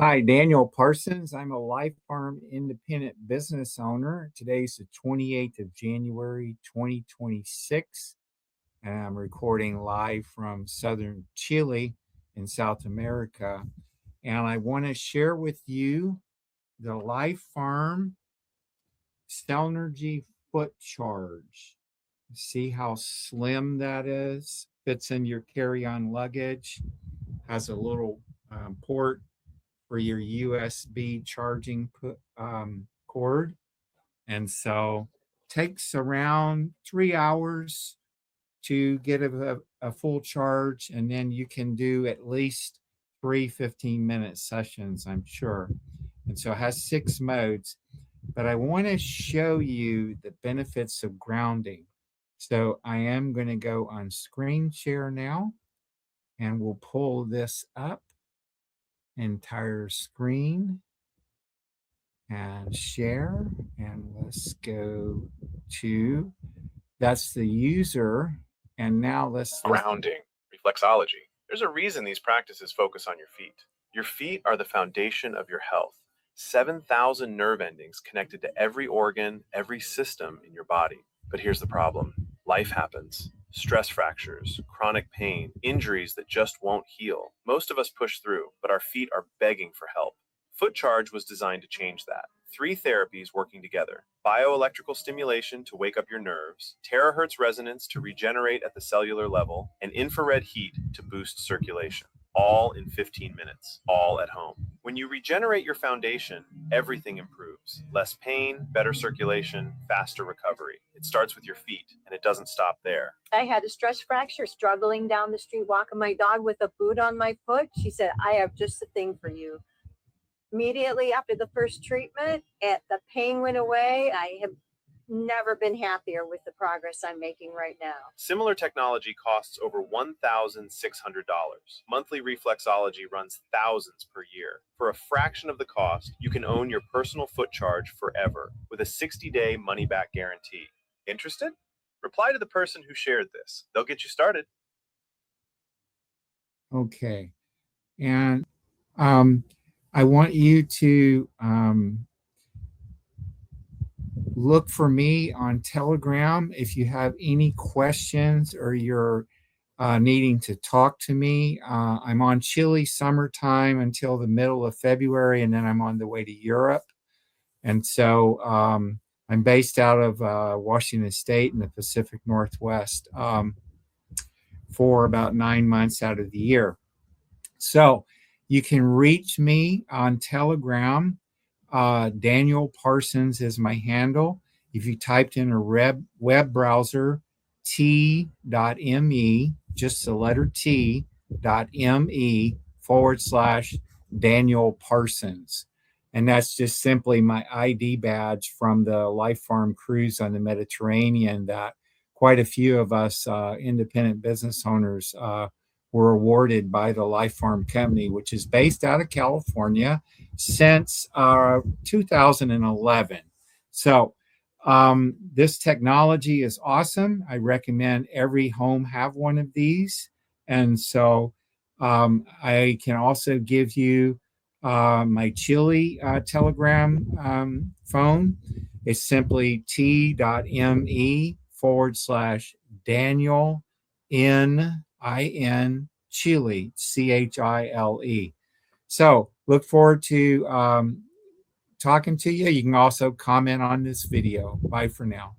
Hi, Daniel Parsons. I'm a Life Farm independent business owner. Today's the 28th of January, 2026, and I'm recording live from southern Chile in South America. And I want to share with you the Life Farm Cellnergy foot charge. See how slim that is? Fits in your carry-on luggage, has a little port for your USB charging cord. And so takes around 3 hours to get a full charge. And then you can do at least three 15-minute sessions, I'm sure. And so it has 6 modes. But I want to show you the benefits of grounding. So I am going to go on screen share now, and we'll pull this up entire screen and share, and let's go to, that's the user, and now let's grounding, reflexology. There's a reason these practices focus on your feet. Your feet are the foundation of your health. 7,000 nerve endings connected to every organ, every system in your body. But here's the problem. Life happens. Stress fractures, chronic pain, injuries that just won't heal. Most of us push through, but our feet are begging for help. Foot Charge was designed to change that. 3 therapies working together: bioelectrical stimulation to wake up your nerves, TeraHertz resonance to regenerate at the cellular level, and infrared heat to boost circulation. All in 15 minutes, all at home. When you regenerate your foundation, everything improves. Less pain, better circulation, faster recovery. It starts with your feet, and it doesn't stop there. I had a stress fracture struggling down the street, walking my dog with a boot on my foot. She said, I have just the thing for you. Immediately after the first treatment, the pain went away. I have never been happier with the progress I'm making right now. Similar technology costs over $1,600. Monthly reflexology runs thousands per year. For a fraction of the cost, you can own your personal foot charge forever with a 60-day money-back guarantee. Interested? Reply to the person who shared this. They'll get you started. Okay. And I want you to look for me on Telegram if you have any questions or you're needing to talk to me. I'm on Chile summertime until the middle of February, and then I'm on the way to Europe. And so I'm based out of Washington State in the Pacific Northwest for about 9 months out of the year. So you can reach me on Telegram. Daniel Parsons is my handle. If you typed in a web browser, t.me, just the letter t.me/Daniel Parsons. And that's just simply my ID badge from the Life Farm cruise on the Mediterranean that quite a few of us independent business owners were awarded by the Life Farm company, which is based out of California since 2011. So this technology is awesome. I recommend every home have one of these. And so I can also give you my Chile Telegram phone. It's simply t.me/Daniel N-I-N Chile, Chile. So look forward to talking to you. You can also comment on this video. Bye for now.